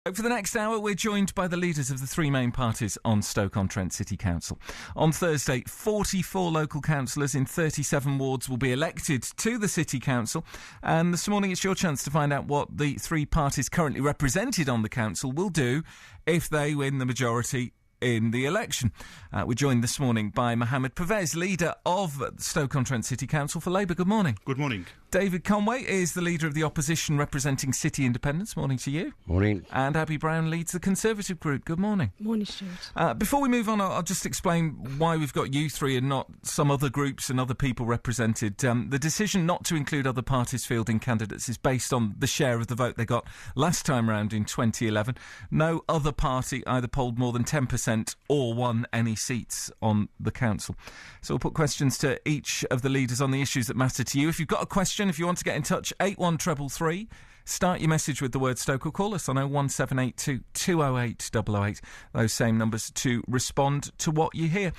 For the next hour, we're joined by the leaders of the three main parties on Stoke-on-Trent City Council. On Thursday, 44 local councillors in 37 wards will be elected to the City Council. And this morning, it's your chance to find out what the three parties currently represented on the council will do if they win the majority in the election. We're joined this morning by Mohammed Pervez, leader of Stoke-on-Trent City Council for Labour. Good morning. Good morning. David Conway is the leader of the opposition representing City Independence. Morning to you. Morning. And Abby Brown leads the Conservative group. Good morning. Morning, Stuart. Before we move on, I'll just explain why we've got you three and not some other groups and other people represented. The decision not to include other parties fielding candidates is based on the share of the vote they got last time round in 2011. No other party either polled more than 10% or won any seats on the council. So we'll put questions to each of the leaders on the issues that matter to you. If you've got a question, if you want to get in touch, 81333. Start your message with the word Stoke or call us on 01782 208 008. Those same numbers to respond to what you hear.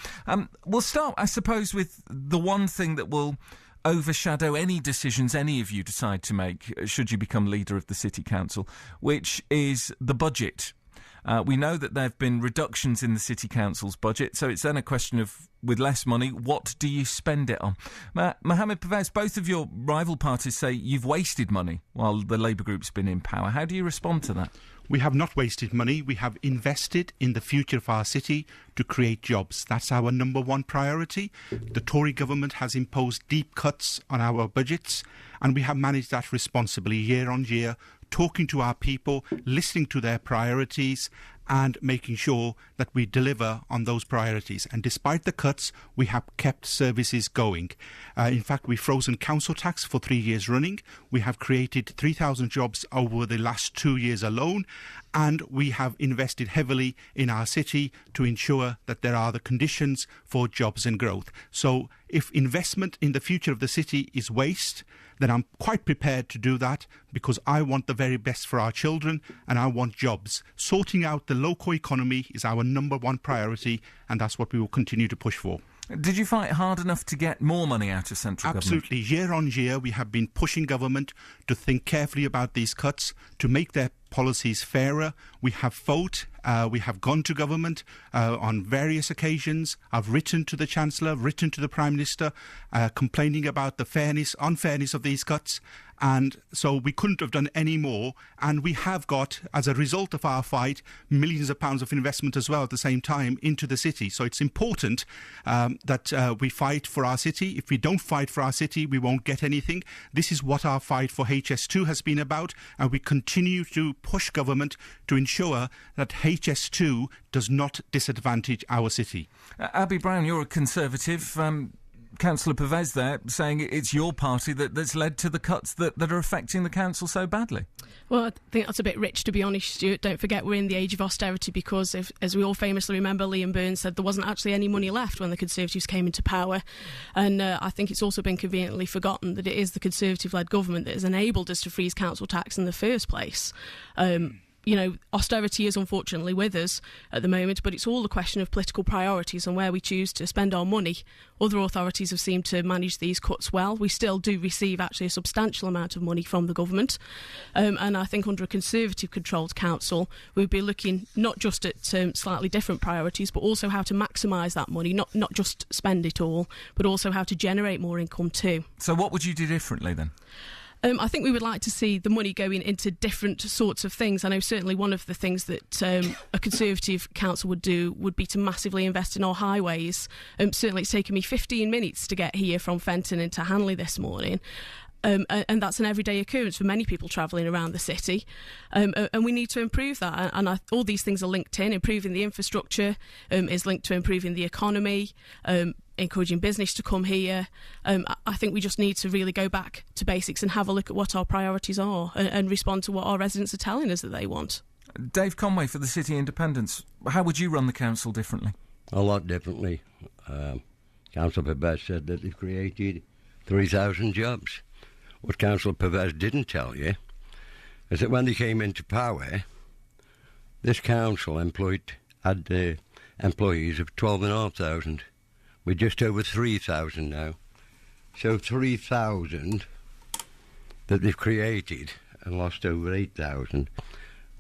We'll start, I suppose, with the one thing that will overshadow any decisions any of you decide to make should you become leader of the City Council, which is the budget. We know that there have been reductions in the City Council's budget, so it's then a question of, with less money, what do you spend it on? Mohammed Pervez, both of your rival parties say you've wasted money while the Labour group's been in power. How do you respond to that? We have not wasted money. We have invested in the future of our city to create jobs. That's our number one priority. The Tory government has imposed deep cuts on our budgets, and we have managed that responsibly year on year, talking to our people, listening to their priorities, and making sure that we deliver on those priorities. And despite the cuts, we have kept services going. In fact, we've frozen council tax for 3 years running. We have created 3,000 jobs over the last 2 years alone. And we have invested heavily in our city to ensure that there are the conditions for jobs and growth. So if investment in the future of the city is waste, then I'm quite prepared to do that, because I want the very best for our children and I want jobs. Sorting out the local economy is our number one priority, and that's what we will continue to push for. Did you fight hard enough to get more money out of central government? Absolutely. Year on year, we have been pushing government to think carefully about these cuts, to make their policies fairer. We have fought, we have gone to government on various occasions. I've written to the Chancellor, written to the Prime Minister, complaining about the unfairness of these cuts. And so we couldn't have done any more. And we have got, as a result of our fight, millions of pounds of investment as well at the same time into the city. So it's important that we fight for our city. If we don't fight for our city, we won't get anything. This is what our fight for HS2 has been about. And we continue to push government to ensure that HS2 does not disadvantage our city. Abby Brown, you're a Conservative. Councillor Pervez there saying it's your party that's led to the cuts that are affecting the council so badly. Well, I think that's a bit rich, to be honest, Stuart. Don't forget we're in the age of austerity, because, as we all famously remember, Liam Burns said there wasn't actually any money left when the Conservatives came into power. And I think it's also been conveniently forgotten that it is the Conservative-led government that has enabled us to freeze council tax in the first place. You know, austerity is unfortunately with us at the moment, but it's all a question of political priorities and where we choose to spend our money. Other authorities have seemed to manage these cuts well. We still do receive actually a substantial amount of money from the government. And I think under a Conservative-controlled council, we'd be looking not just at slightly different priorities, but also how to maximise that money, not just spend it all, but also how to generate more income too. So what would you do differently then? I think we would like to see the money going into different sorts of things. I know certainly one of the things that a Conservative council would do would be to massively invest in our highways. Certainly it's taken me 15 minutes to get here from Fenton into Hanley this morning. And that's an everyday occurrence for many people travelling around the city. And we need to improve that. And all these things are linked in. Improving the infrastructure is linked to improving the economy, encouraging business to come here. I think we just need to really go back to basics and have a look at what our priorities are and respond to what our residents are telling us that they want. Dave Conway for the City Independence. How would you run the council differently? A lot differently. Councillor Pervez said that they've created 3,000 jobs. What Councillor Pervez didn't tell you is that when they came into power, this council had employees of 12,500. We're just over 3,000 now. So 3,000 that they've created and lost over 8,000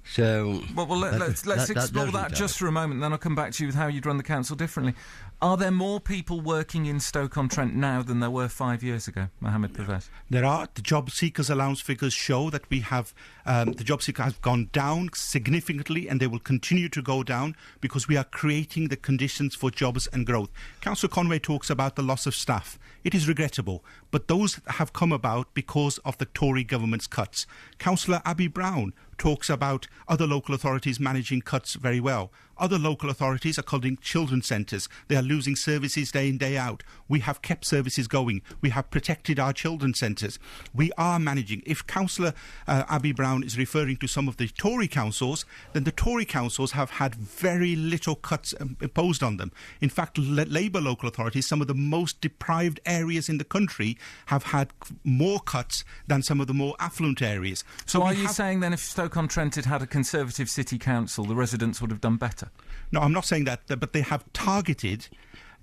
So... Well, let's explore that just for a moment, then I'll come back to you with how you'd run the council differently. Are there more people working in Stoke-on-Trent now than there were 5 years ago, Mohammed Pervez? There are. The job seekers allowance figures show that we have the job seeker has gone down significantly, and they will continue to go down because we are creating the conditions for jobs and growth. Councillor Conway talks about the loss of staff. It is regrettable, but those have come about because of the Tory government's cuts. Councillor Abby Brown talks about other local authorities managing cuts very well. Other local authorities are cutting children's centres. They are losing services day in, day out. We have kept services going. We have protected our children's centres. We are managing. If Councillor Abby Brown is referring to some of the Tory councils, then the Tory councils have had very little cuts imposed on them. In fact, Labour local authorities, some of the most deprived areas in the country, have had more cuts than some of the more affluent areas. So are you saying then if Stoke-on-Trent had a Conservative city council, the residents would have done better? No, I'm not saying that, but they have targeted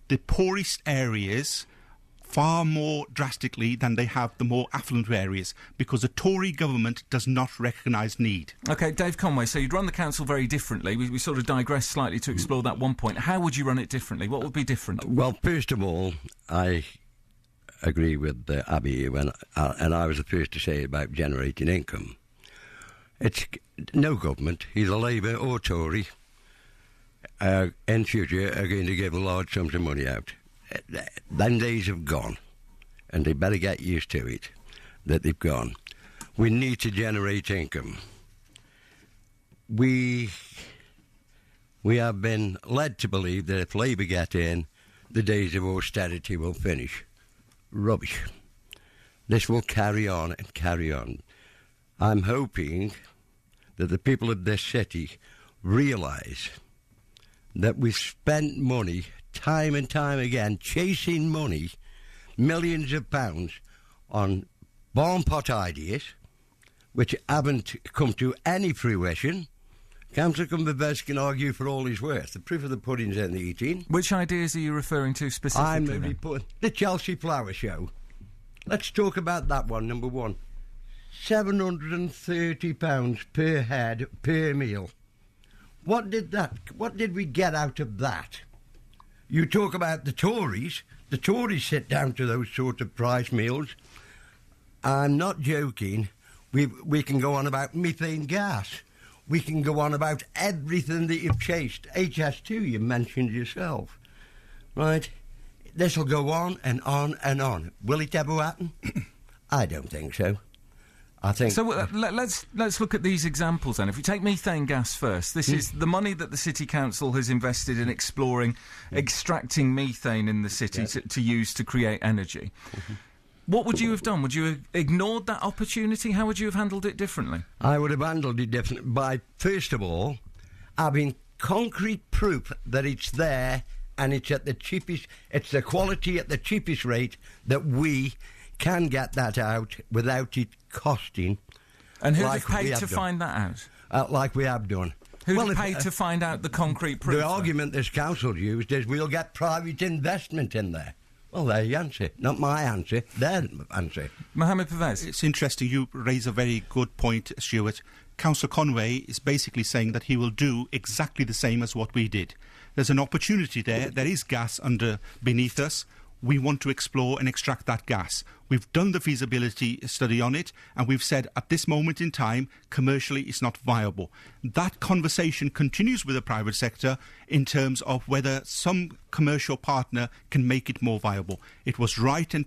the poorest areas far more drastically than they have the more affluent areas, because the Tory government does not recognise need. OK, Dave Conway, so you'd run the council very differently. We sort of digressed slightly to explore that one point. How would you run it differently? What would be different? Well, first of all, I agree with Abby, and I was the first to say about generating income. It's no government, either Labour or Tory, in future are going to give large sums of money out. Them days have gone, and they better get used to it, that they've gone. We need to generate income. We have been led to believe that if Labour get in, the days of austerity will finish. Rubbish. This will carry on and carry on. I'm hoping that the people of this city realise that we've spent money time and time again chasing money, millions of pounds, on bomb-pot ideas which haven't come to any fruition. Councillor Cumberbatch can argue for all he's worth. The proof of the pudding's in the eating. Which ideas are you referring to specifically? I'm the Chelsea Flower Show. Let's talk about that one, number one. £730 per head per meal. What did we get out of that? You talk about the Tories. The Tories sit down to those sort of price meals. I'm not joking. We can go on about methane gas. We can go on about everything that you've chased. HS2 you mentioned yourself. Right? This will go on and on and on. Will it ever happen? I don't think so. I think so. Let's look at these examples then. If we take methane gas first, this is the money that the City Council has invested in exploring extracting methane in the city to use to create energy. What would you have done? Would you have ignored that opportunity? How would you have handled it differently? I would have handled it differently by, first of all, having concrete proof that it's there and it's at the cheapest, it's the quality at the cheapest rate that we can get that out without it costing. And who'd have paid to find that out? Like we have done. Who'd have paid to find out the concrete proof? The argument this council used is we'll get private investment in there. Well, there's your answer. Not my answer, their answer. Mohammed Pervez. It's interesting. You raise a very good point, Stuart. Councillor Conway is basically saying that he will do exactly the same as what we did. There's an opportunity there. There is gas beneath us. We want to explore and extract that gas. We've done the feasibility study on it, and we've said at this moment in time, commercially it's not viable. That conversation continues with the private sector in terms of whether some commercial partner can make it more viable. It was right and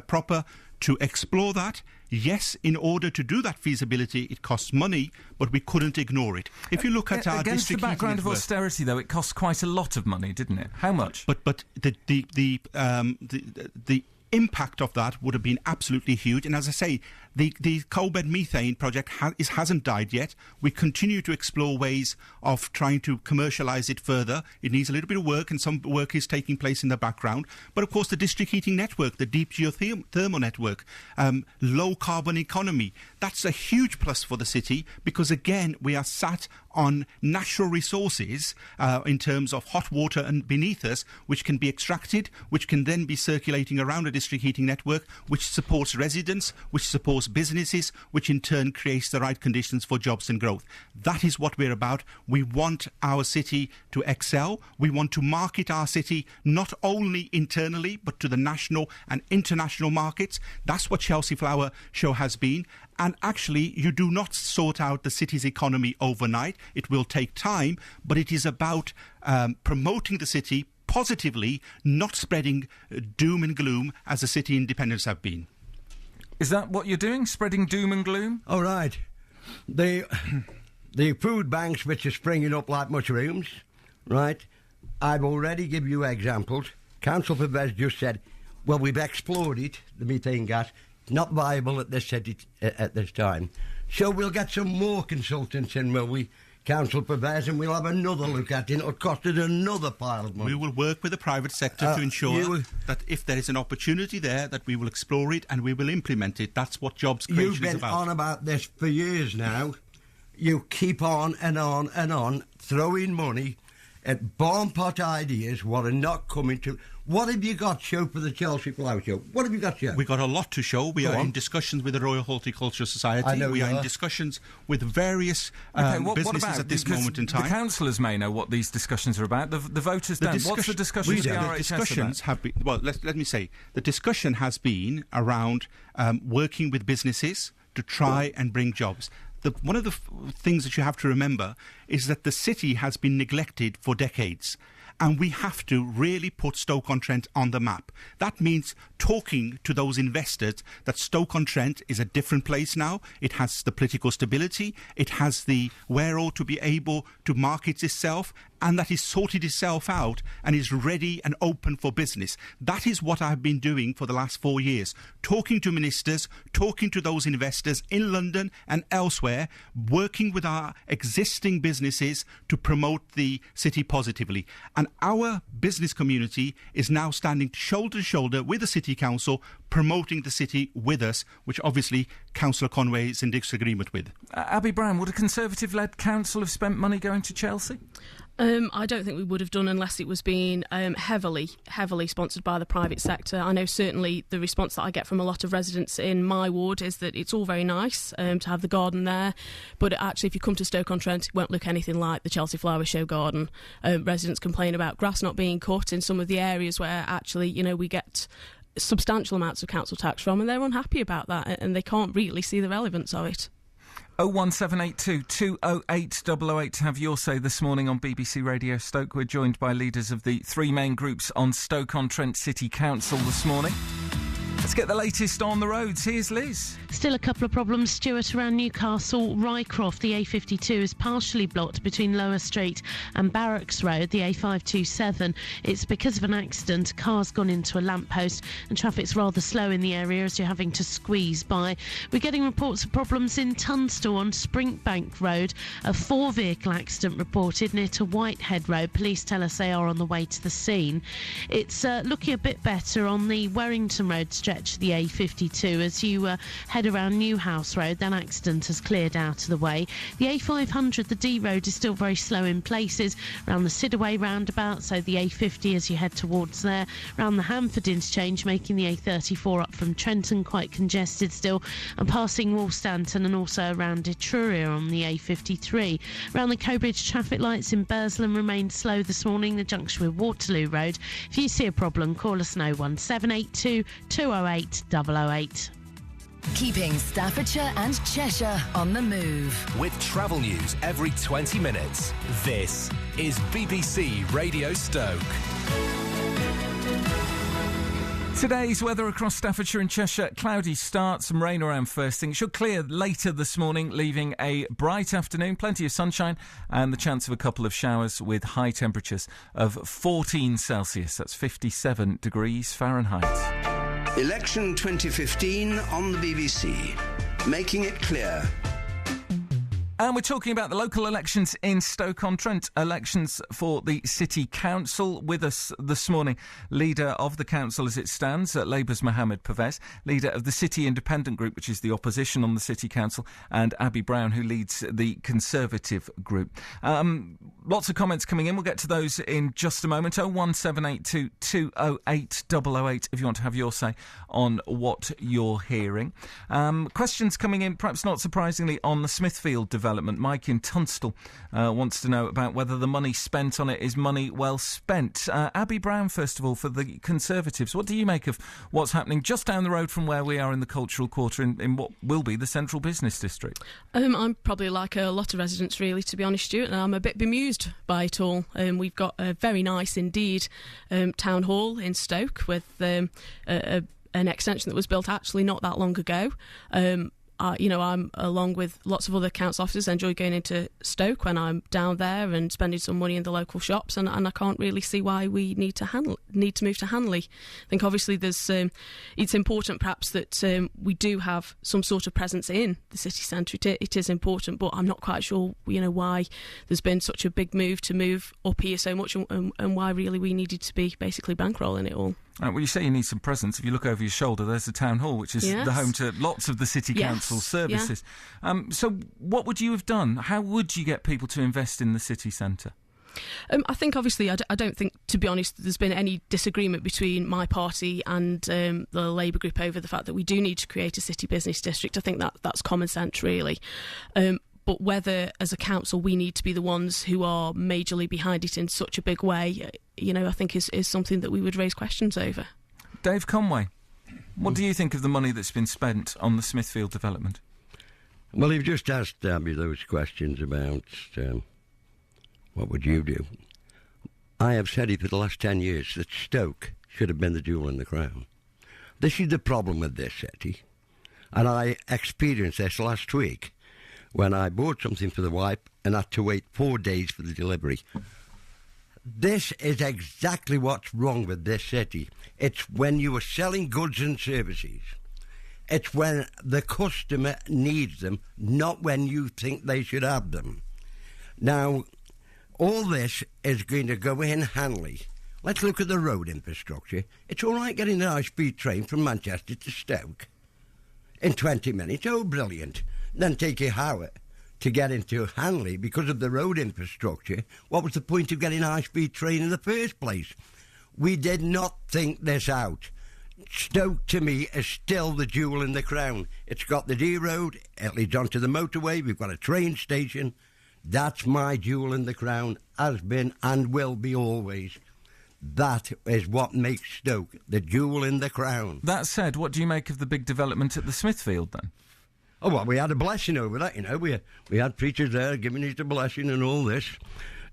proper to explore that. Yes, in order to do that feasibility, it costs money, but we couldn't ignore it. If you look at our against district the background of austerity, though, it cost quite a lot of money, didn't it? How much? But the impact of that would have been absolutely huge. And as I say, the coal bed methane project hasn't died yet. We continue to explore ways of trying to commercialise it further. It needs a little bit of work, and some work is taking place in the background. But of course, the district heating network, the deep geothermal network, low carbon economy, that's a huge plus for the city, because again, we are sat on natural resources in terms of hot water and beneath us, which can be extracted, which can then be circulating around a district heating network, which supports residents, which supports those businesses, which in turn creates the right conditions for jobs and growth. That is what we're about. We want our city to excel. We want to market our city not only internally, but to the national and international markets. That's what Chelsea Flower Show has been. And actually, you do not sort out the city's economy overnight. It will take time, but it is about promoting the city positively, not spreading doom and gloom as the city independents have been. Is that what you're doing, spreading doom and gloom? All right. The food banks which are springing up like mushrooms, right? I've already given you examples. Council for Bez just said, well, we've explored it, the methane gas, not viable at this time. So we'll get some more consultants in, will we? Council prepares, and we'll have another look at it. It'll cost us another pile of money. We will work with the private sector to ensure that if there is an opportunity there, that we will explore it and we will implement it. That's what jobs creation is about. You've been on about this for years now. You keep on and on and on throwing money at bomb-pot ideas what are not coming to... What have you got show for the Chelsea Flower Show? What have you got show? We've got a lot to show. We are in discussions with the Royal Horticultural Society. We are in discussions with various businesses at this moment in time. The councillors may know what these discussions are about. The voters don't. What's the discussion with the RHS discussions about? Have been... Well, let me say, the discussion has been around working with businesses to try and bring jobs. One of the things that you have to remember is that the city has been neglected for decades. And we have to really put Stoke-on-Trent on the map. That means talking to those investors that Stoke-on-Trent is a different place now. It has the political stability. It has the wherewithal to be able to market itself, and that is sorted itself out and is ready and open for business. That is what I've been doing for the last 4 years. Talking to ministers, talking to those investors in London and elsewhere, working with our existing businesses to promote the city positively. And our business community is now standing shoulder to shoulder with the City Council, promoting the city with us, which obviously Councillor Conway is in disagreement with. Abby Brown, would a Conservative-led council have spent money going to Chelsea? I don't think we would have done unless it was being heavily sponsored by the private sector. I know certainly the response that I get from a lot of residents in my ward is that it's all very nice to have the garden there, but actually if you come to Stoke-on-Trent it won't look anything like the Chelsea Flower Show garden. Residents complain about grass not being cut in some of the areas where actually, you know, we get substantial amounts of council tax from, and they're unhappy about that and they can't really see the relevance of it. 01782 208 008 to have your say this morning on BBC Radio Stoke. We're joined by leaders of the three main groups on Stoke-on-Trent City Council this morning. Let's get the latest on the roads. Here's Liz. Still a couple of problems, Stuart, around Newcastle Rycroft. The A52 is partially blocked between Lower Street and Barracks Road, the A527. It's because of an accident. A car's gone into a lamppost and traffic's rather slow in the area as you're having to squeeze by. We're getting reports of problems in Tunstall on Springbank Road. A 4-vehicle accident reported near to Whitehead Road. Police tell us they are on the way to the scene. It's looking a bit better on the Werrington Road stretch, the A52, as you head around Newhouse Road. That accident has cleared out of the way. The A500, the D Road, is still very slow in places around the Sidaway roundabout, so the A50 as you head towards there. Around the Hamford interchange, making the A34 up from Trenton quite congested still, and passing Woolstanton and also around Etruria on the A53. Around the Cobridge traffic lights in Burslem remained slow this morning, the junction with Waterloo Road. If you see a problem, call us 01782 208 008. Keeping Staffordshire and Cheshire on the move. With travel news every 20 minutes. This is BBC Radio Stoke. Today's weather across Staffordshire and Cheshire: cloudy start, some rain around first thing. It should clear later this morning, leaving a bright afternoon, plenty of sunshine and the chance of a couple of showers with high temperatures of 14 Celsius. That's 57 degrees Fahrenheit. Election 2015 on the BBC, making it clear And we're talking about the local elections in Stoke-on-Trent, elections for the City Council. With us this morning, leader of the council as it stands, Labour's Mohammed Pervez, leader of the City Independent Group, which is the opposition on the City Council, and Abby Brown, who leads the Conservative Group. Lots of comments coming in. We'll get to those in just a moment. 01782 208 008 if you want to have your say on what you're hearing. Questions coming in, perhaps not surprisingly, on the Smithfield development. Mike in Tunstall wants to know about whether the money spent on it is money well spent. Abby Brown, first of all, for the Conservatives. What do you make of what's happening just down the road from where we are in the Cultural Quarter in what will be the central business district? I'm probably like a lot of residents, really, to be honest, Stuart, and I'm a bit bemused by it all. We've got a very nice indeed town hall in Stoke with an extension that was built actually not that long ago. I'm, along with lots of other council officers, enjoy going into Stoke when I'm down there and spending some money in the local shops, and I can't really see why we need to move to Hanley. I think obviously it's important perhaps that we do have some sort of presence in the city centre. It is important, but I'm not quite sure why there's been such a big move to move up here so much, and why really we needed to be basically bankrolling it all. Well, you say you need some presence. If you look over your shoulder, there's the town hall, which is the home to lots of the city council services. Yeah. So what would you have done? How would you get people to invest in the city centre? I think, obviously, I don't think, to be honest, there's been any disagreement between my party and the Labour group over the fact that we do need to create a city business district. I think that's common sense, really. But whether, as a council, we need to be the ones who are majorly behind it in such a big way, I think is something that we would raise questions over. Dave Conway, what do you think of the money that's been spent on the Smithfield development? Well, you've just asked Abby those questions about what would you do. I have said it for the last 10 years that Stoke should have been the jewel in the crown. This is the problem with this city, and I experienced this last week when I bought something for the wife and had to wait 4 days for the delivery. This is exactly what's wrong with this city. It's when you are selling goods and services. It's when the customer needs them, not when you think they should have them. Now, all this is going to go in Hanley. Let's look at the road infrastructure. It's all right getting an high-speed train from Manchester to Stoke in 20 minutes. Oh, brilliant. Then take an hour to get into Hanley because of the road infrastructure. What was the point of getting a high-speed train in the first place? We did not think this out. Stoke, to me, is still the jewel in the crown. It's got the D road, it leads onto the motorway, we've got a train station. That's my jewel in the crown, has been and will be always. That is what makes Stoke the jewel in the crown. That said, what do you make of the big development at the Smithfield, then? Oh, well, we had a blessing over that, We had preachers there giving us the blessing and all this.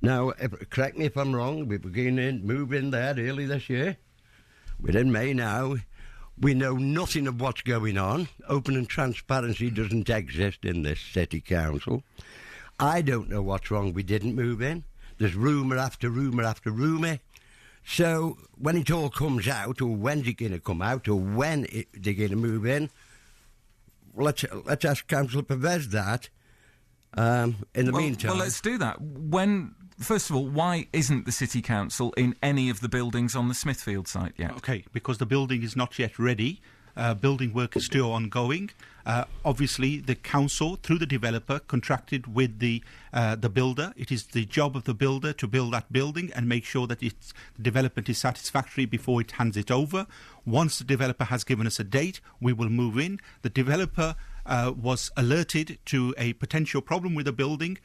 Now, correct me if I'm wrong, we were going in, move in there early this year. We're in May now. We know nothing of what's going on. Open and transparency doesn't exist in this city council. I don't know what's wrong. We didn't move in. There's rumour after rumour after rumour. So when it all comes out, or when's it going to come out, or when they're going to move in, let's ask Councillor Pervez that. In the meantime... Well, let's do that. First of all, why isn't the City Council in any of the buildings on the Smithfield site yet? OK, because the building is not yet ready. Building work is still ongoing. Obviously, the council, through the developer, contracted with the builder. It is the job of the builder to build that building and make sure that the development is satisfactory before it hands it over. Once the developer has given us a date, we will move in. The developer was alerted to a potential problem with the building,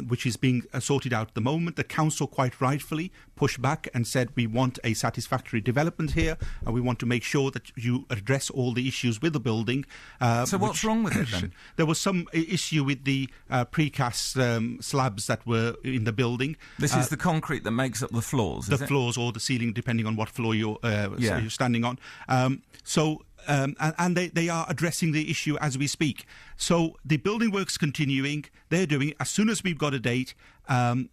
which is being sorted out at the moment. The council quite rightfully pushed back and said, we want a satisfactory development here, and we want to make sure that you address all the issues with the building. So what's wrong with it then? There was some issue with the precast slabs that were in the building. This is the concrete that makes up the floors, is it? The floors or the ceiling, depending on what floor you're standing on. And they are addressing the issue as we speak. So the building work's continuing. They're doing it. As soon as we've got a date,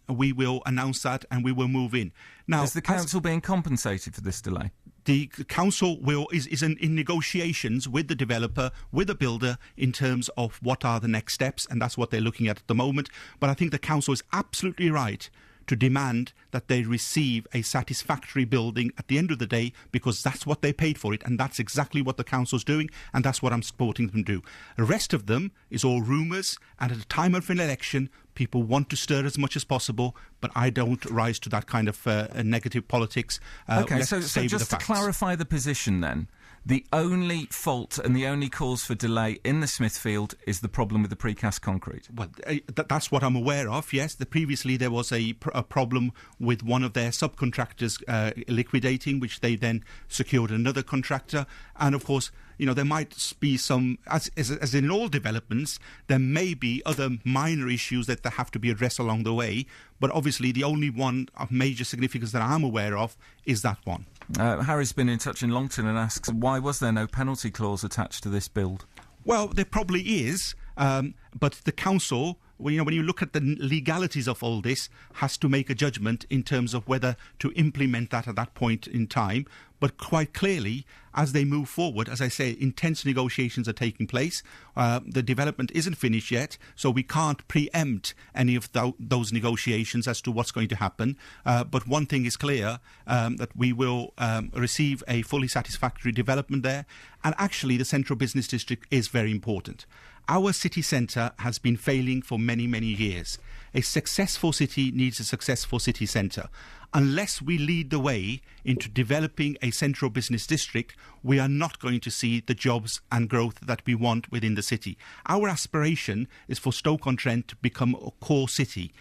we will announce that and we will move in. Now, is the council being compensated for this delay? the council is in negotiations with the developer, with the builder, in terms of what are the next steps, and that's what they're looking at the moment. But I think the council is absolutely right to demand that they receive a satisfactory building at the end of the day, because that's what they paid for it, and that's exactly what the council's doing, and that's what I'm supporting them to do. The rest of them is all rumours, and at a time of an election, people want to stir as much as possible, but I don't rise to that kind of negative politics. OK, so just to clarify the position then, the only fault and the only cause for delay in the Smithfield is the problem with the precast concrete? Well, that's what I'm aware of, yes. Previously there was a problem with one of their subcontractors liquidating, which they then secured another contractor. And of course, you know, there might be some, as in all developments, there may be other minor issues that have to be addressed along the way. But obviously the only one of major significance that I'm aware of is that one. Harry's been in touch in Longton and asks, why was there no penalty clause attached to this build? Well, there probably is, but the council, when you look at the legalities of all this, has to make a judgment in terms of whether to implement that at that point in time. But quite clearly, as they move forward, as I say, intense negotiations are taking place. The development isn't finished yet, so we can't preempt any of those negotiations as to what's going to happen. But one thing is clear, that we will receive a fully satisfactory development there. And actually, the central business district is very important. Our city centre has been failing for many, many years. A successful city needs a successful city centre. Unless we lead the way into developing a central business district, we are not going to see the jobs and growth that we want within the city. Our aspiration is for Stoke-on-Trent to become a core city.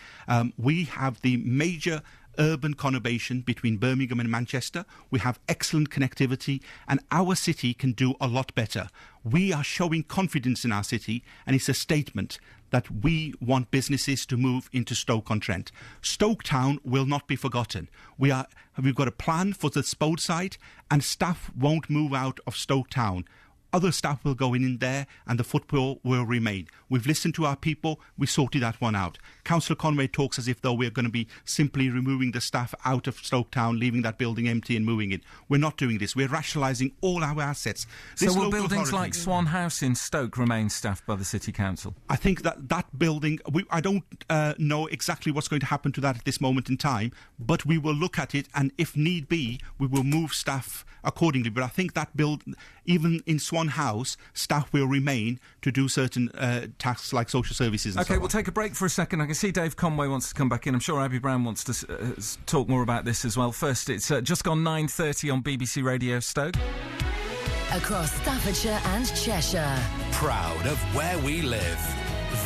We have the major urban conurbation between Birmingham and Manchester. We have excellent connectivity, and our city can do a lot better. We are showing confidence in our city, and it's a statement that we want businesses to move into Stoke-on-Trent. Stoke Town will not be forgotten. We've got a plan for the Spode site, and staff won't move out of Stoke Town. Other staff will go in there and the football will remain. We've listened to our people. We sorted that one out. Councillor Conway talks as if though we're going to be simply removing the staff out of Stoke Town, leaving that building empty and moving it. We're not doing this. We're rationalising all our assets. So will buildings like Swan House in Stoke remain staffed by the City Council? I think that building, I don't know exactly what's going to happen to that at this moment in time, but we will look at it, and if need be, we will move staff accordingly. But I think that even in Swan House, staff will remain to do certain tasks like social services and so on. We'll take a break for a second. I can see Dave Conway wants to come back in. I'm sure Abby Brown wants to talk more about this as well. First, it's just gone 9:30 on BBC Radio Stoke. Across Staffordshire and Cheshire. Proud of where we live.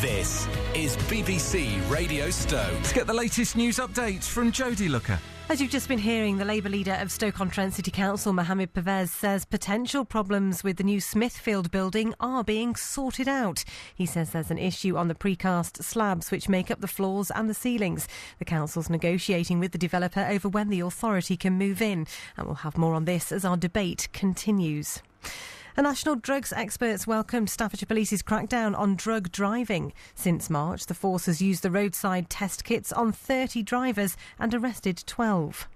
This is BBC Radio Stoke. Let's get the latest news updates from Jodie Looker. As you've just been hearing, the Labour leader of Stoke-on-Trent City Council, Mohammed Pervez, says potential problems with the new Smithfield building are being sorted out. He says there's an issue on the precast slabs which make up the floors and the ceilings. The council's negotiating with the developer over when the authority can move in. And we'll have more on this as our debate continues. National drugs experts welcomed Staffordshire Police's crackdown on drug driving. Since March, the force has used the roadside test kits on 30 drivers and arrested 12.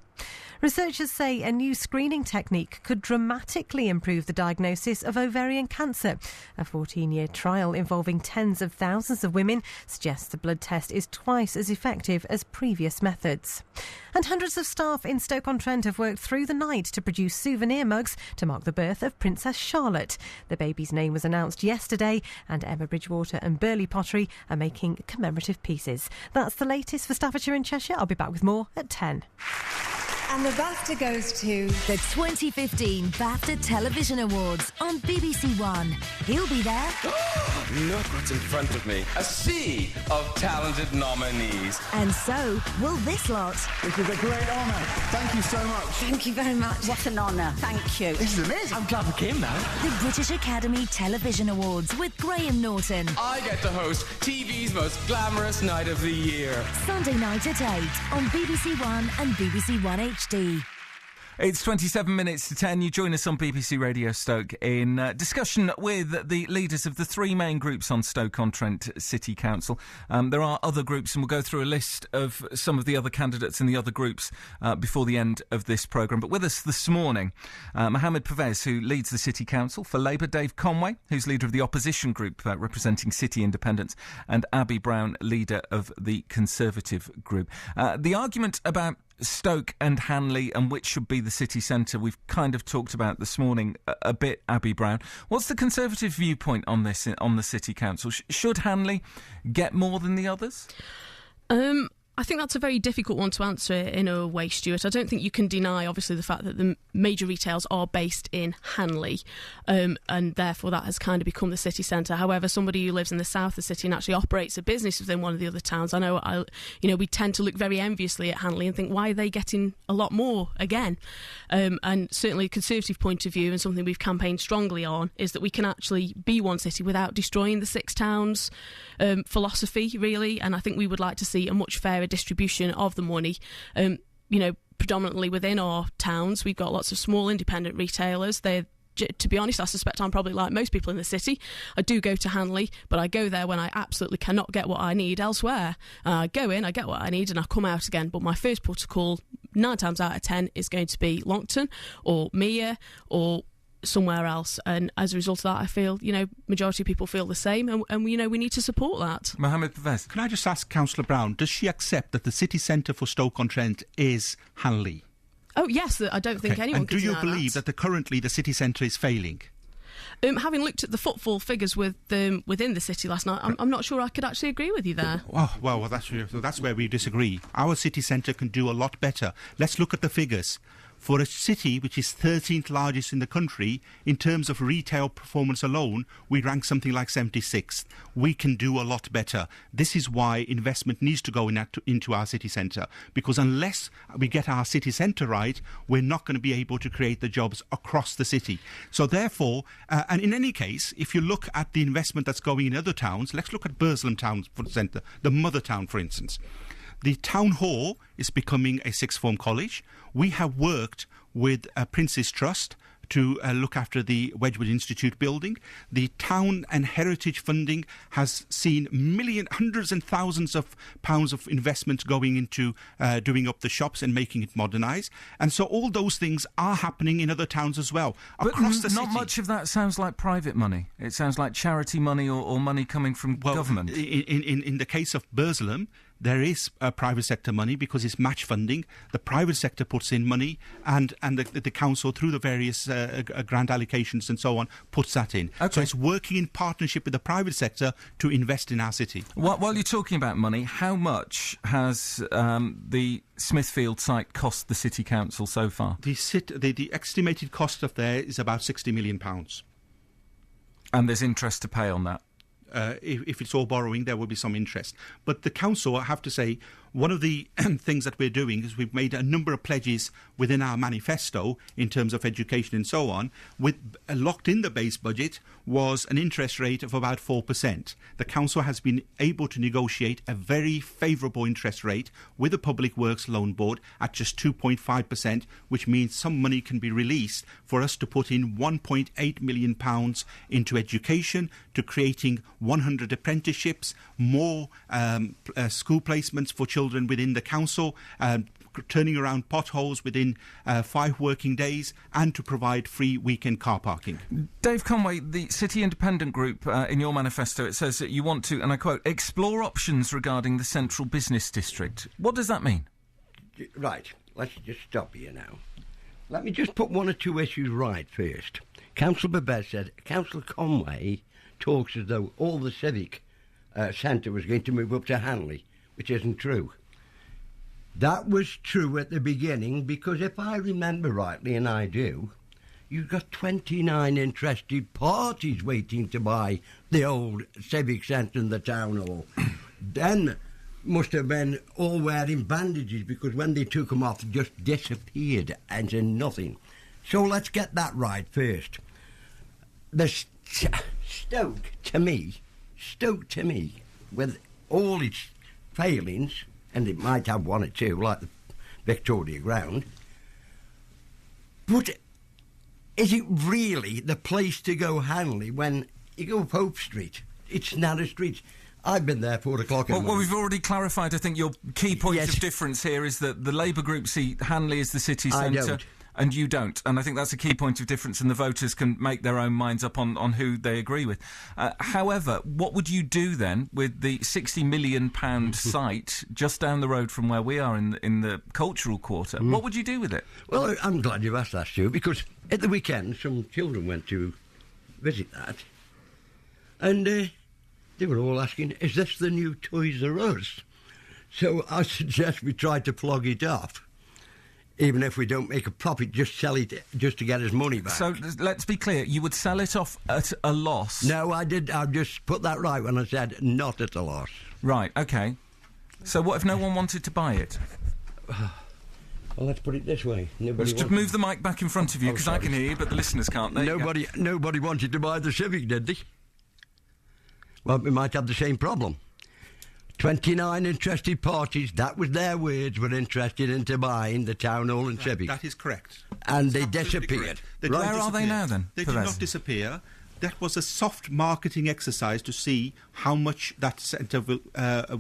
Researchers say a new screening technique could dramatically improve the diagnosis of ovarian cancer. A 14-year trial involving tens of thousands of women suggests the blood test is twice as effective as previous methods. And hundreds of staff in Stoke-on-Trent have worked through the night to produce souvenir mugs to mark the birth of Princess Charlotte. The baby's name was announced yesterday, and Emma Bridgewater and Burley Pottery are making commemorative pieces. That's the latest for Staffordshire and Cheshire. I'll be back with more at 10. And the BAFTA goes to the 2015 BAFTA Television Awards on BBC One. He'll be there. Look what's in front of me. A sea of talented nominees. And so will this lot. This is a great honour. Thank you so much. Thank you very much. What an honour. Thank you. This is amazing. I'm glad we came now. The British Academy Television Awards with Graham Norton. I get to host TV's most glamorous night of the year. Sunday night at 8 on BBC One and BBC One HD. It's 27 minutes to 10. You join us on BBC Radio Stoke in discussion with the leaders of the three main groups on Stoke-on-Trent City Council. There are other groups, and we'll go through a list of some of the other candidates in the other groups before the end of this programme. But with us this morning, Mohammed Pervez, who leads the City Council for Labour, Dave Conway, who's leader of the opposition group representing City Independents, and Abby Brown, leader of the Conservative group. The argument about Stoke and Hanley and which should be the city centre we've kind of talked about this morning a bit, Abby Brown. What's the Conservative viewpoint on this, on the City Council? Should Hanley get more than the others? I think that's a very difficult one to answer in a way, Stuart. I don't think you can deny, obviously, the fact that the major retails are based in Hanley, and therefore that has kind of become the city centre. However, somebody who lives in the south of the city and actually operates a business within one of the other towns, I know, we tend to look very enviously at Hanley and think, why are they getting a lot more again? And certainly a Conservative point of view, and something we've campaigned strongly on, is that we can actually be one city without destroying the six towns philosophy, really. And I think we would like to see a much fairer distribution of the money. Predominantly within our towns, we've got lots of small independent retailers. To be honest, I suspect I'm probably like most people in the city. I do go to Hanley, but I go there when I absolutely cannot get what I need elsewhere. I go in, I get what I need, and I come out again. But my first port of call, 9 times out of 10, is going to be Longton or Mere or somewhere else, and as a result of that, I feel majority of people feel the same, and we need to support that. Mohammed Pervez, can I just ask Councillor Brown, does she accept that the city centre for Stoke-on-Trent is Hanley? Oh yes, I don't think anyone and can deny that. Do you believe that currently the city centre is failing? Having looked at the footfall figures within the city last night, I'm not sure I could actually agree with you there. Well, that's where we disagree. Our city centre can do a lot better. Let's look at the figures. For a city which is 13th largest in the country, in terms of retail performance alone, we rank something like 76th. We can do a lot better. This is why investment needs to go into our city centre, because unless we get our city centre right, we're not going to be able to create the jobs across the city. So therefore, and in any case, if you look at the investment that's going in other towns, let's look at Burslem Town Centre, the mother town, for instance. The town hall is becoming a sixth form college. We have worked with Prince's Trust to look after the Wedgwood Institute building. The town and heritage funding has seen hundreds and thousands of pounds of investment going into doing up the shops and making it modernised. And so all those things are happening in other towns as well. Across the city. Not much of that sounds like private money. It sounds like charity money or money coming from government. In the case of Burslem, there is private sector money because it's match funding. The private sector puts in money, and the council, through the various grant allocations and so on, puts that in. Okay. So it's working in partnership with the private sector to invest in our city. While you're talking about money, how much has the Smithfield site cost the City Council so far? The estimated cost of there is about £60 million. And there's interest to pay on that? If it's all borrowing, there will be some interest. But the council, I have to say, one of the things that we're doing is we've made a number of pledges within our manifesto in terms of education and so on. Locked in the base budget was an interest rate of about 4%. The council has been able to negotiate a very favourable interest rate with the Public Works Loan Board at just 2.5%, which means some money can be released for us to put in £1.8 million into education, to creating 100 apprenticeships, more school placements for children within the council, turning around potholes within 5 working days, and to provide free weekend car parking. Dave Conway, the City Independent Group, in your manifesto, it says that you want to, and I quote, explore options regarding the central business district. What does that mean? Right, let's just stop here now. Let me just put one or two issues right first. Councillor Babette said Councillor Conway talks as though all the civic centre was going to move up to Hanley, which isn't true. That was true at the beginning, because if I remember rightly, and I do, you've got 29 interested parties waiting to buy the old civic centre and the town hall. Then must have been all wearing bandages, because when they took them off, they just disappeared into nothing. So let's get that right first. The Stoke to me, with all its failings, and it might have one or two, like the Victoria Ground, But is it really the place to go, Hanley, when you go up Hope Street? It's narrow streets. I've been there 4 o'clock in the morning. Well, we've already clarified, I think, your key point of difference here is that the Labour group see Hanley as the city centre. And you don't. And I think that's a key point of difference, and the voters can make their own minds up on who they agree with. However, what would you do then with the £60 million site just down the road from where we are in the cultural quarter? What would you do with it? Well, I'm glad you've asked that, Stu, because at the weekend some children went to visit that, and they were all asking, is this the new Toys R Us? So I suggest we try to flog it off. Even if we don't make a profit, just sell it just to get his money back. So let's be clear, you would sell it off at a loss? No, I did. I just put that right when I said not at a loss. Right, OK. So what if no one wanted to buy it? Well, let's put it this way. Just move the mic back in front of you, because I can hear you, but the listeners can't. Nobody wanted to buy the Civic, did they? Well, we might have the same problem. 29 interested parties, that was their words, were interested into buying the Town Hall and Civic. That is correct. And they disappeared. Where are they now, then? They did not disappear. That was a soft marketing exercise to see how much that centre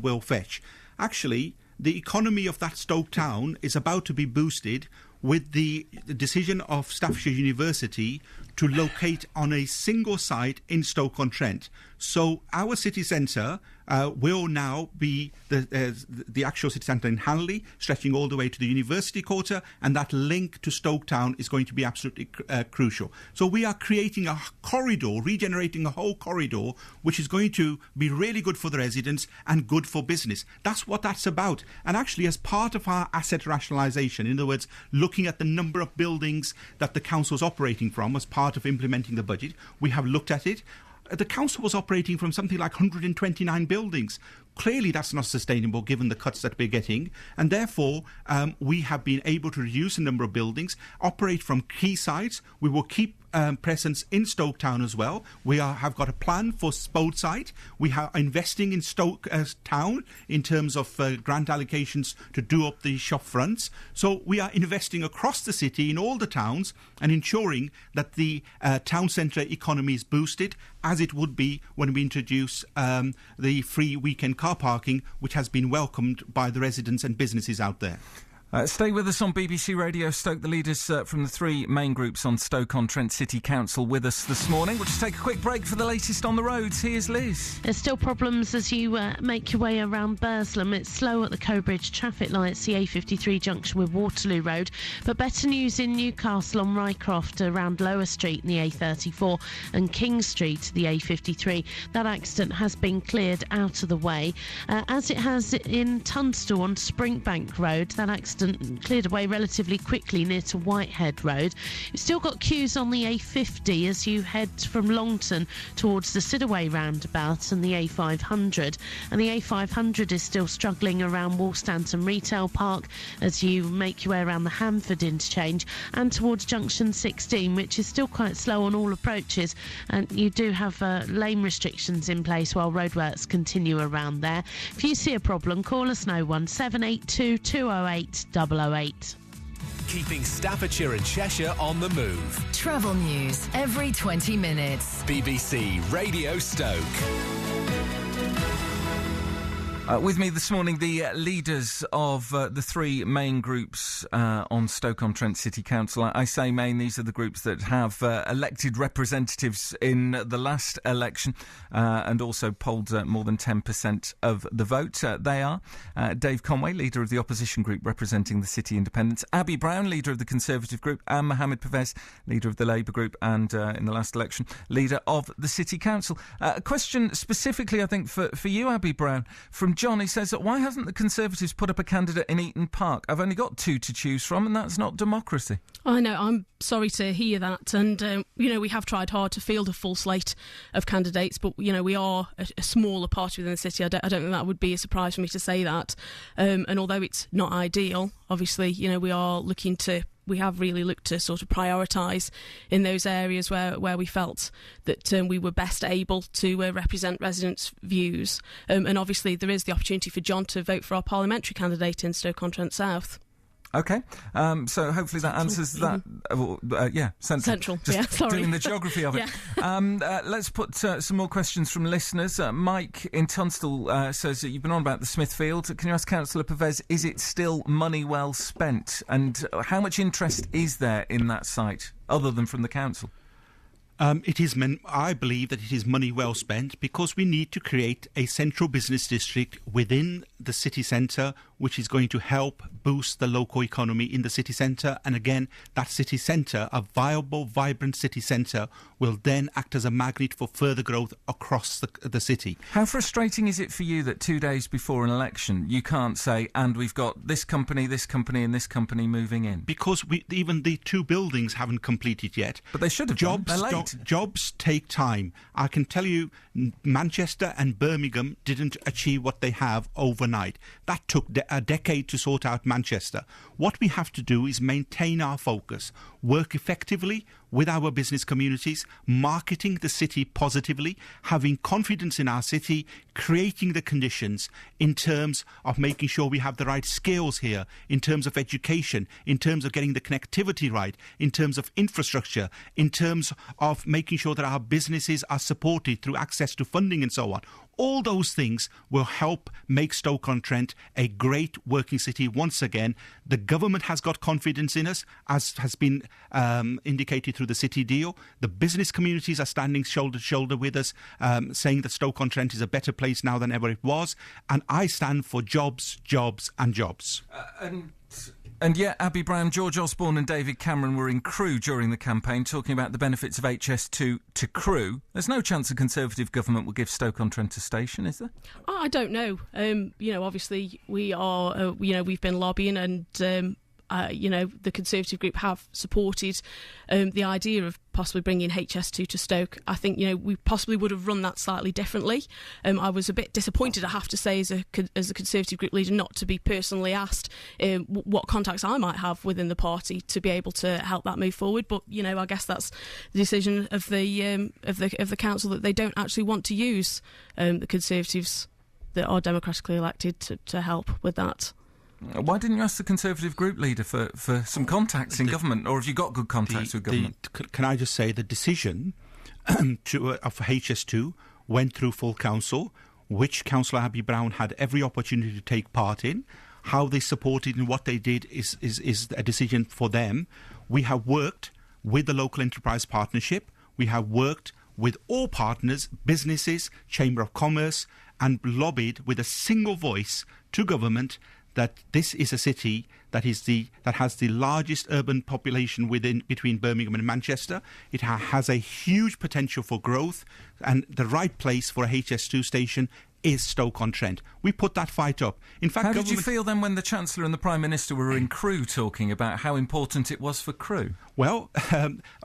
will fetch. Actually, the economy of that Stoke town is about to be boosted with the decision of Staffordshire University to locate on a single site in Stoke-on-Trent. So our city centre will now be the actual city centre in Hanley, stretching all the way to the University Quarter, and that link to Stoke Town is going to be absolutely crucial. So we are creating a corridor, regenerating a whole corridor, which is going to be really good for the residents and good for business. That's what that's about. And actually, as part of our asset rationalisation, in other words, looking at the number of buildings that the council's operating from as part of implementing the budget, we have looked at it. The council was operating from something like 129 buildings. Clearly, that's not sustainable given the cuts that we're getting, and therefore we have been able to reduce the number of buildings, operate from key sites. We will keep presence in Stoke Town as well. We have got a plan for Spode site. We are investing in Stoke Town in terms of grant allocations to do up the shop fronts. So we are investing across the city in all the towns and ensuring that the town centre economy is boosted, as it would be when we introduce the free weekend car parking, which has been welcomed by the residents and businesses out there. Stay with us on BBC Radio Stoke. The leaders from the three main groups on Stoke-on-Trent City Council with us this morning. We'll just take a quick break for the latest on the roads. Here's Liz. There's still problems as you make your way around Burslem. It's slow at the Cowbridge traffic lights, the A53 junction with Waterloo Road. But better news in Newcastle on Rycroft around Lower Street and the A34 and King Street, the A53. That accident has been cleared out of the way. As it has in Tunstall on Springbank Road, that accident cleared away relatively quickly near to Whitehead Road. You've still got queues on the A50 as you head from Longton towards the Sidaway roundabout and the A500. And the A500 is still struggling around Woolstanton Retail Park as you make your way around the Hanford interchange and towards Junction 16, which is still quite slow on all approaches. And you do have lane restrictions in place while roadworks continue around there. If you see a problem, call us now, 1782 208 008. Keeping Staffordshire and Cheshire on the move. Travel news every 20 minutes. BBC Radio Stoke. With me this morning, the leaders of the three main groups on Stoke-on-Trent City Council. I say main, these are the groups that have elected representatives in the last election and also polled more than 10% of the vote. They are Dave Conway, leader of the opposition group representing the City Independents, Abby Brown, leader of the Conservative group, and Mohammed Pervez, leader of the Labour group and, in the last election, leader of the City Council. A question specifically, I think, for you, Abby Brown, from John. He says, why hasn't the Conservatives put up a candidate in Eaton Park? I've only got two to choose from, and that's not democracy. I know, I'm sorry to hear that. And, we have tried hard to field a full slate of candidates, but, we are a smaller party within the city. I don't think that would be a surprise for me to say that. And although it's not ideal, obviously, we have really looked to sort of prioritise in those areas where we felt that we were best able to represent residents' views. And obviously there is the opportunity for John to vote for our parliamentary candidate in Stoke-on-Trent South. OK, so hopefully that answers that. Central. Just sorry. Doing the geography of it. Let's put some more questions from listeners. Mike in Tunstall says that you've been on about the Smithfield. Can you ask Councillor Pervez, is it still money well spent? And how much interest is there in that site, other than from the council? I believe that it is money well spent because we need to create a central business district within the city centre, which is going to help boost the local economy in the city centre. And again, that city centre, a viable, vibrant city centre, will then act as a magnet for further growth across the city. How frustrating is it for you that 2 days before an election you can't say, and we've got this company, and this company moving in? Because even the two buildings haven't completed yet. But they should have done. They're late. Jobs take time. I can tell you, Manchester and Birmingham didn't achieve what they have overnight. That took a decade to sort out Manchester. What we have to do is maintain our focus, work effectively with our business communities, marketing the city positively, having confidence in our city, creating the conditions in terms of making sure we have the right skills here, in terms of education, in terms of getting the connectivity right, in terms of infrastructure, in terms of making sure that our businesses are supported through access to funding and so on. All those things will help make Stoke-on-Trent a great working city once again. The government has got confidence in us, as has been indicated through the city deal. The business communities are standing shoulder to shoulder with us, saying that Stoke-on-Trent is a better place now than ever it was. And I stand for jobs, jobs and jobs. And yet, Abby Brown, George Osborne and David Cameron were in Crewe during the campaign talking about the benefits of HS2 to Crewe. There's no chance a Conservative government will give Stoke-on-Trent a station, is there? I don't know. Obviously we are, we've been lobbying and, the Conservative group have supported the idea of possibly bringing HS2 to Stoke. I think, we possibly would have run that slightly differently. I was a bit disappointed, I have to say, as a Conservative group leader, not to be personally asked what contacts I might have within the party to be able to help that move forward. But, I guess that's the decision of the council, that they don't actually want to use the Conservatives that are democratically elected to help with that. Why didn't you ask the Conservative group leader for some contacts in government, or have you got good contacts with government? Can I just say the decision of HS2 went through full council, which Councillor Abby Brown had every opportunity to take part in. How they supported and what they did is a decision for them. We have worked with the local enterprise partnership. We have worked with all partners, businesses, Chamber of Commerce, and lobbied with a single voice to government that this is a city that has the largest urban population between Birmingham and Manchester. It has a huge potential for growth, and the right place for a HS2 station is Stoke-on-Trent. We put that fight up. In fact, how did you feel then when the Chancellor and the Prime Minister were in Crewe talking about how important it was for Crewe? Well,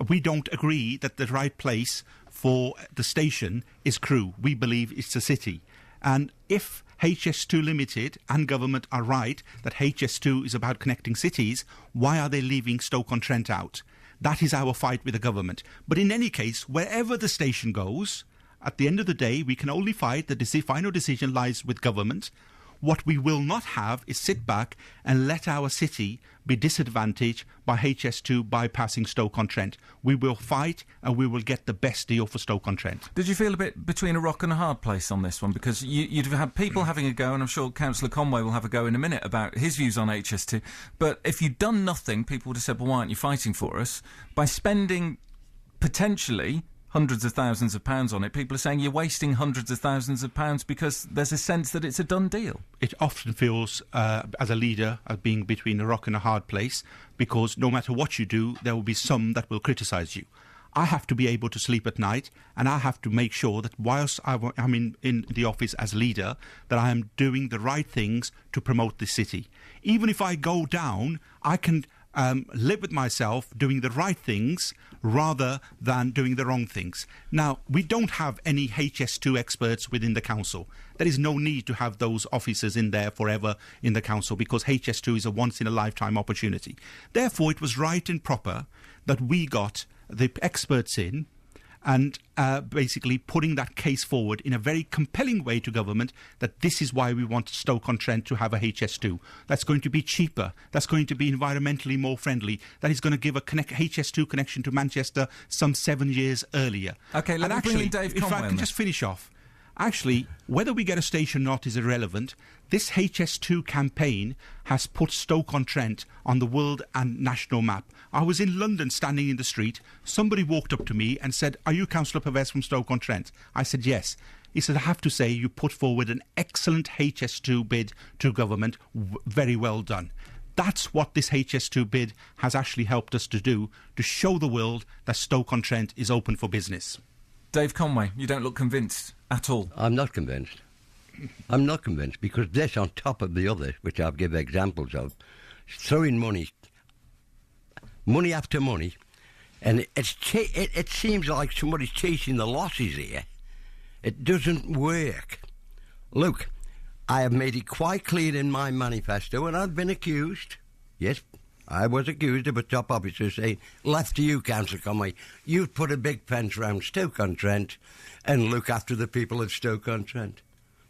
we don't agree that the right place for the station is Crewe. We believe it's a city. And if HS2 Limited and government are right that HS2 is about connecting cities, why are they leaving Stoke-on-Trent out? That is our fight with the government. But in any case, wherever the station goes, at the end of the day, we can only fight that the final decision lies with government. What we will not have is sit back and let our city be disadvantaged by HS2 bypassing Stoke-on-Trent. We will fight and we will get the best deal for Stoke-on-Trent. Did you feel a bit between a rock and a hard place on this one? Because you'd have had people having a go, and I'm sure Councillor Conway will have a go in a minute about his views on HS2. But if you'd done nothing, people would have said, well, why aren't you fighting for us? By spending potentially hundreds of thousands of pounds on it, people are saying you're wasting hundreds of thousands of pounds because there's a sense that it's a done deal. It often feels, as a leader, of being between a rock and a hard place, because no matter what you do, there will be some that will criticise you. I have to be able to sleep at night, and I have to make sure that whilst I'm in the office as leader, that I am doing the right things to promote the city. Even if I go down, I can live with myself doing the right things rather than doing the wrong things. Now, we don't have any HS2 experts within the council. There is no need to have those officers in there forever in the council, because HS2 is a once-in-a-lifetime opportunity. Therefore, it was right and proper that we got the experts in and basically putting that case forward in a very compelling way to government that this is why we want Stoke-on-Trent to have a HS2. That's going to be cheaper. That's going to be environmentally more friendly. That is going to give a HS2 connection to Manchester some 7 years earlier. OK, let me bring in Dave Conway. If I can just finish off. Actually, whether we get a station or not is irrelevant. This HS2 campaign has put Stoke-on-Trent on the world and national map. I was in London standing in the street. Somebody walked up to me and said, "Are you Councillor Pervez from Stoke-on-Trent?" I said, "Yes." He said, "I have to say you put forward an excellent HS2 bid to government. Very well done." That's what this HS2 bid has actually helped us to do, to show the world that Stoke-on-Trent is open for business. Dave Conway, you don't look convinced at all. I'm not convinced. I'm not convinced, because this on top of the other, which I've given examples of, throwing money after money, and it seems like somebody's chasing the losses here. It doesn't work. Look, I have made it quite clear in my manifesto, and I've been accused, yes, I was accused of a top officer saying, "Left to you, Councillor Conway, you've put a big fence round Stoke-on-Trent and look after the people of Stoke-on-Trent."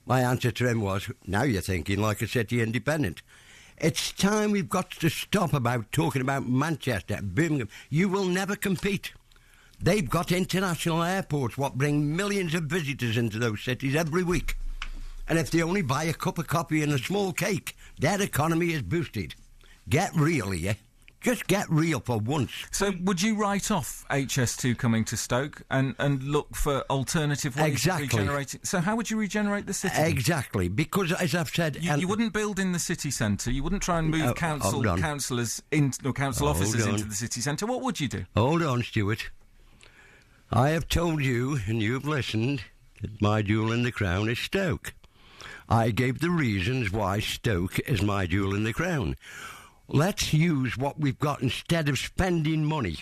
My answer to him was, "Now you're thinking like a city independent. It's time we've got to stop about talking about Manchester, Birmingham. You will never compete. They've got international airports what bring millions of visitors into those cities every week. And if they only buy a cup of coffee and a small cake, their economy is boosted. Get real here. Just get real for once." So would you write off HS2 coming to Stoke and look for alternative ways of regenerating? So how would you regenerate the city? Exactly, because as I've said... You wouldn't build in the city centre. You wouldn't try and move councillors or council officers into the city centre. What would you do? Hold on, Stuart. I have told you, and you've listened, that my jewel in the crown is Stoke. I gave the reasons why Stoke is my jewel in the crown. Let's use what we've got instead of spending money.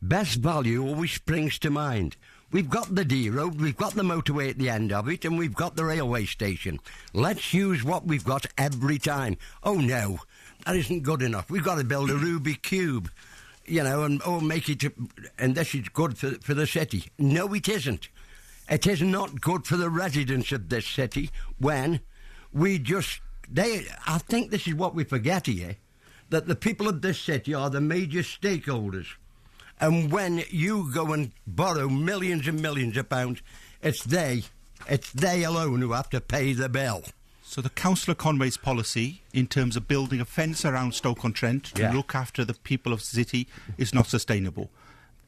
Best value always springs to mind. We've got the D road, we've got the motorway at the end of it, and we've got the railway station. Let's use what we've got every time. Oh no, that isn't good enough. We've got to build a Rubik's Cube, or make it, and this is good for the city. No, it isn't. It is not good for the residents of this city when I think this is what we forget here, that the people of this city are the major stakeholders. And when you go and borrow millions and millions of pounds, it's they alone who have to pay the bill. So the Councillor Conway's policy in terms of building a fence around Stoke-on-Trent to look after the people of the city is not sustainable.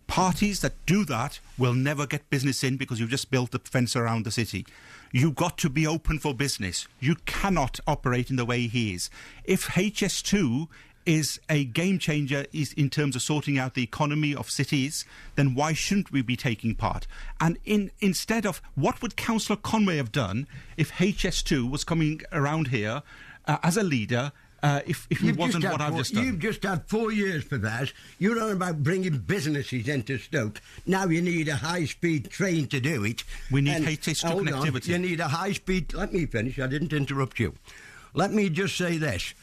Parties that do that will never get business in because you've just built the fence around the city. You've got to be open for business. You cannot operate in the way he is. If HS2 is a game changer in terms of sorting out the economy of cities, then why shouldn't we be taking part? And instead of, what would Councillor Conway have done if HS2 was coming around here as a leader, if it wasn't what I've just done? You've just had 4 years for that. You're on about bringing businesses into Stoke. Now you need a high-speed train to do it. We need HS2 connectivity. You need a high-speed... Let me finish. I didn't interrupt you. Let me just say this.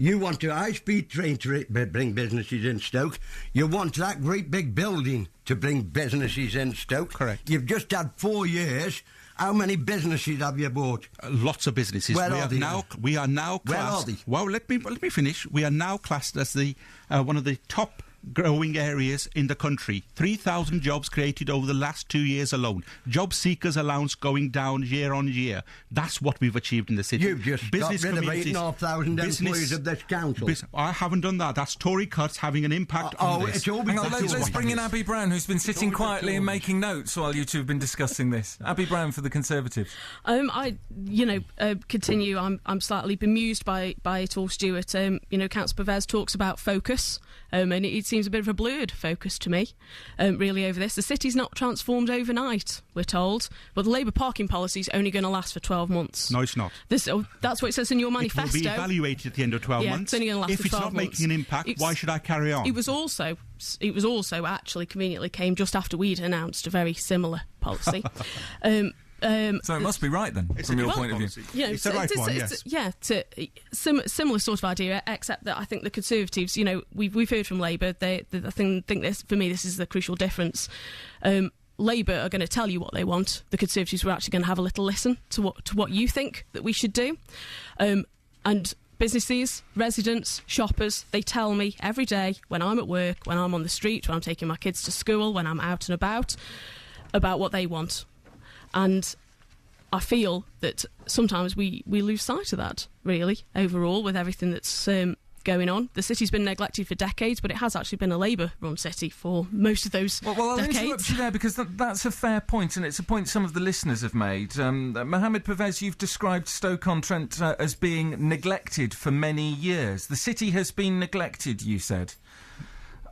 You want a high-speed train to bring businesses in Stoke. You want that great big building to bring businesses in Stoke. Correct. You've just had 4 years. How many businesses have you bought? Lots of businesses. We are now classed. Where are they? Well, let me finish. We are now classed as the one of the top growing areas in the country. 3,000 jobs created over the last 2 years alone. Job seekers allowance going down year on year. That's what we've achieved in the city. You've just got rid of 8,500 employees of this council. I haven't done that. That's Tory cuts having an impact on this. Hang on, let's bring in Abby Brown, who's been sitting quietly and making notes while you two have been discussing this. Abby Brown for the Conservatives. Continue. I'm slightly bemused by it all, Stuart. Councillor Pervez talks about focus, and it seems a bit of a blurred focus to me, really, over this. The city's not transformed overnight, we're told, but the Labour parking policy is only going to last for 12 months. No, it's not. That's what it says in your manifesto. It will be evaluated at the end of 12 months. It's only going to last for 12 months. If it's not making an impact, why should I carry on? It was also actually conveniently came just after we'd announced a very similar policy. So it must be right then, from your point of view. It's the right one, yes. Similar sort of idea, except that I think the Conservatives, we've heard from Labour. I think this, for me, this is the crucial difference. Labour are going to tell you what they want. The Conservatives were actually going to have a little listen to what you think that we should do. And businesses, residents, shoppers, they tell me every day when I'm at work, when I'm on the street, when I'm taking my kids to school, when I'm out and about what they want. And I feel that sometimes we lose sight of that, really, overall, with everything that's going on. The city's been neglected for decades, but it has actually been a Labour-run city for most of those well, I'll decades. interrupt you there, because that's a fair point, and it's a point some of the listeners have made. Mohammed Pervez, you've described Stoke-on-Trent as being neglected for many years. The city has been neglected, you said.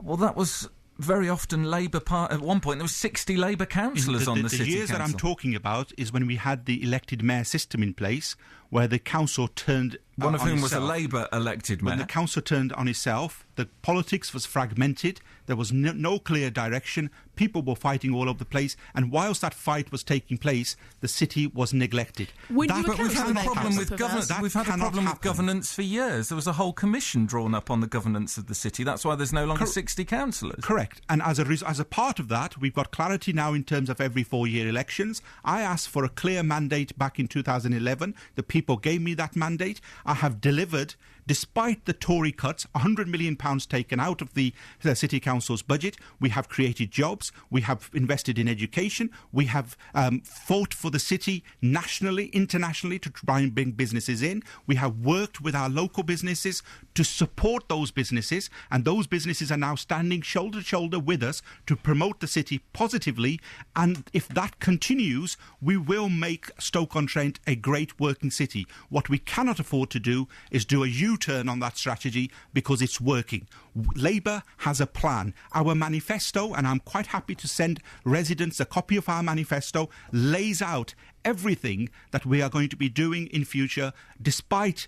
Well, that was very often Labour part. At one point, there were 60 Labour councillors on the city council. The years that I'm talking about is when we had the elected mayor system in place, where the council turned one of whom was a Labour elected mayor. When the council turned on itself, the politics was fragmented. There was no clear direction. People were fighting all over the place, and whilst that fight was taking place, the city was neglected. We've had a problem with governance. We've had a problem with governance for years. There was a whole commission drawn up on the governance of the city. That's why there's no longer 60 councillors. Correct. And as a part of that, we've got clarity now in terms of every 4-year elections. I asked for a clear mandate back in 2011. The people gave me that mandate. I have delivered, despite the Tory cuts, £100 million taken out of the City Council's budget. We have created jobs. We have invested in education. We have fought for the city nationally, internationally, to try and bring businesses in. We have worked with our local businesses to support those businesses, and those businesses are now standing shoulder to shoulder with us to promote the city positively. And if that continues, we will make Stoke-on-Trent a great working city. What we cannot afford to do is do a U-turn on that strategy, because it's working. Labour has a plan. Our manifesto, and I'm quite happy to send residents a copy of our manifesto, lays out everything that we are going to be doing in future, despite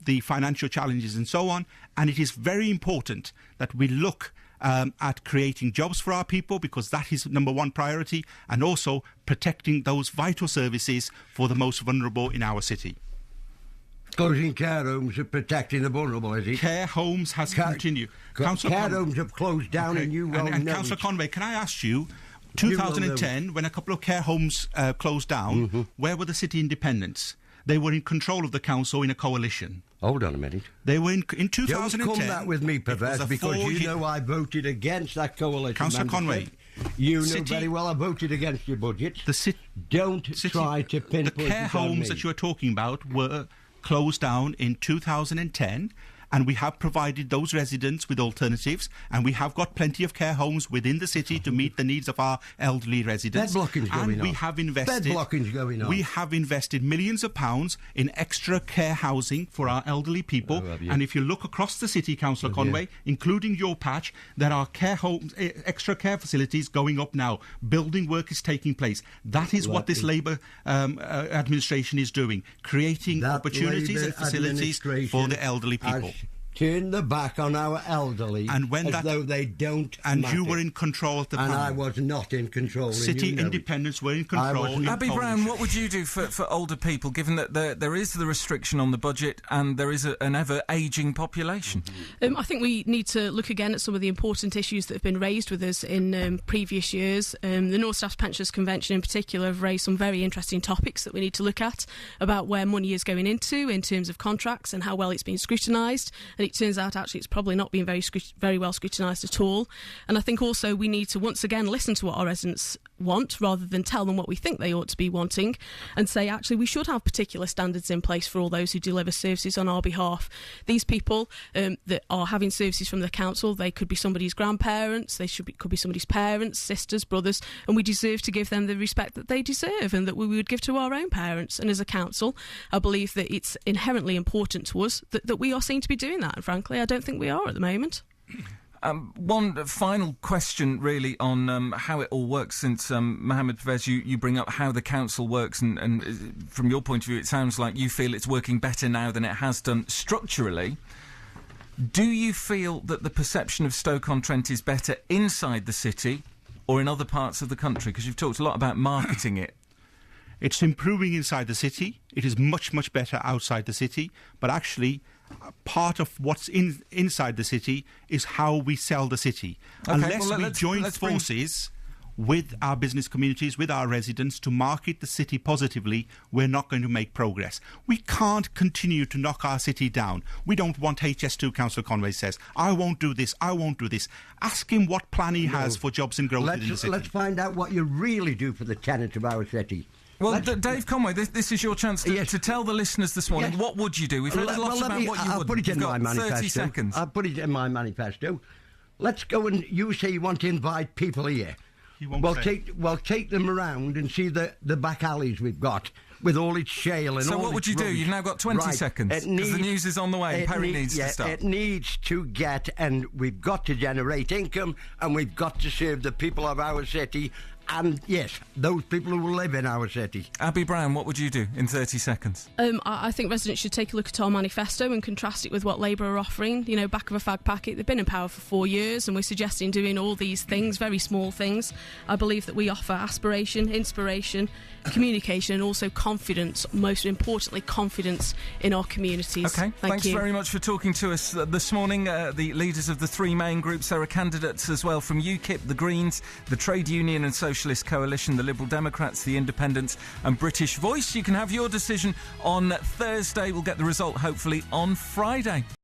the financial challenges and so on. And it is very important that we look at creating jobs for our people, because that is number one priority, and also protecting those vital services for the most vulnerable in our city. Closing care homes and protecting the vulnerable, is it? Care homes has continued. Care homes have closed down, and you well know. And Councillor Conway, can I ask you, 2010, when a couple of care homes closed down, where were the city independents? They were in control of the council in a coalition. Hold on a minute. They were in 2010. Don't come that with me, Pervez, because you know I voted against that coalition. Councillor Conway. You know very well I voted against your budget. Don't try to pinpoint the care homes that you are talking about were closed down in 2010, and we have provided those residents with alternatives, and we have got plenty of care homes within the city to meet the needs of our elderly residents. Bed blocking's going on. We have invested. Bed blocking's going on. We have invested millions of pounds in extra care housing for our elderly people. And if you look across the city, Councillor Conway, including your patch, there are care homes, extra care facilities going up now. Building work is taking place. That is what this Labour administration is doing, creating opportunities and facilities for the elderly people. Turn the back on our elderly, and when though they don't and matter. You were in control at the time. And I was not in control. City independents were in control. Abby Brown, what would you do for older people, given that there is the restriction on the budget and there is an ever-ageing population? I think we need to look again at some of the important issues that have been raised with us in previous years. The North Staffs Pensioners Convention in particular have raised some very interesting topics that we need to look at, about where money is going into in terms of contracts and how well it's been scrutinised. And it turns out actually it's probably not been very well scrutinised at all. And I think also we need to once again listen to what our residents want, rather than tell them what we think they ought to be wanting, and say actually we should have particular standards in place for all those who deliver services on our behalf. These people that are having services from the council, they could be somebody's grandparents, could be somebody's parents, sisters, brothers, and we deserve to give them the respect that they deserve and that we would give to our own parents. And as a council, I believe that it's inherently important to us that we are seen to be doing that. And frankly, I don't think we are at the moment. One final question, really, on how it all works, since, Mohammed Pervez, you bring up how the council works, and from your point of view, it sounds like you feel it's working better now than it has done structurally. Do you feel that the perception of Stoke-on-Trent is better inside the city or in other parts of the country? Because you've talked a lot about marketing it. It's improving inside the city. It is much, much better outside the city. But actually, part of what's inside the city is how we sell the city. Okay, unless we join forces with our business communities, with our residents, to market the city positively, we're not going to make progress. We can't continue to knock our city down. We don't want HS2, Councillor Conway says. I won't do this, I won't do this. Ask him what plan he has for jobs and growth in the city. Let's find out what you really do for the tenants of our city. Well, Dave Conway, this is your chance to tell the listeners this morning, what would you do? We've heard a lot about what you would. I'll put it in my manifesto. 30 seconds. I'll put it in my manifesto. Let's go and you say you want to invite people here. Take them around and see the back alleys we've got with all its shale and all. So what would you do? You've now got 20 seconds because the news is on the way and Perry needs to start. It needs to get, and we've got to generate income, and we've got to serve the people of our city. And yes, those people who live in our city. Abby Brown, what would you do in 30 seconds? I think residents should take a look at our manifesto and contrast it with what Labour are offering. You know, back of a fag packet, they've been in power for 4 years and we're suggesting doing all these things, very small things. I believe that we offer aspiration, inspiration, communication and also confidence, most importantly confidence in our communities. OK, thanks very much for talking to us this morning. The leaders of the three main groups, there are candidates as well from UKIP, the Greens, the Trade Union and Socialist Coalition, the Liberal Democrats, the Independents and British Voice. You can have your decision on Thursday. We'll get the result hopefully on Friday.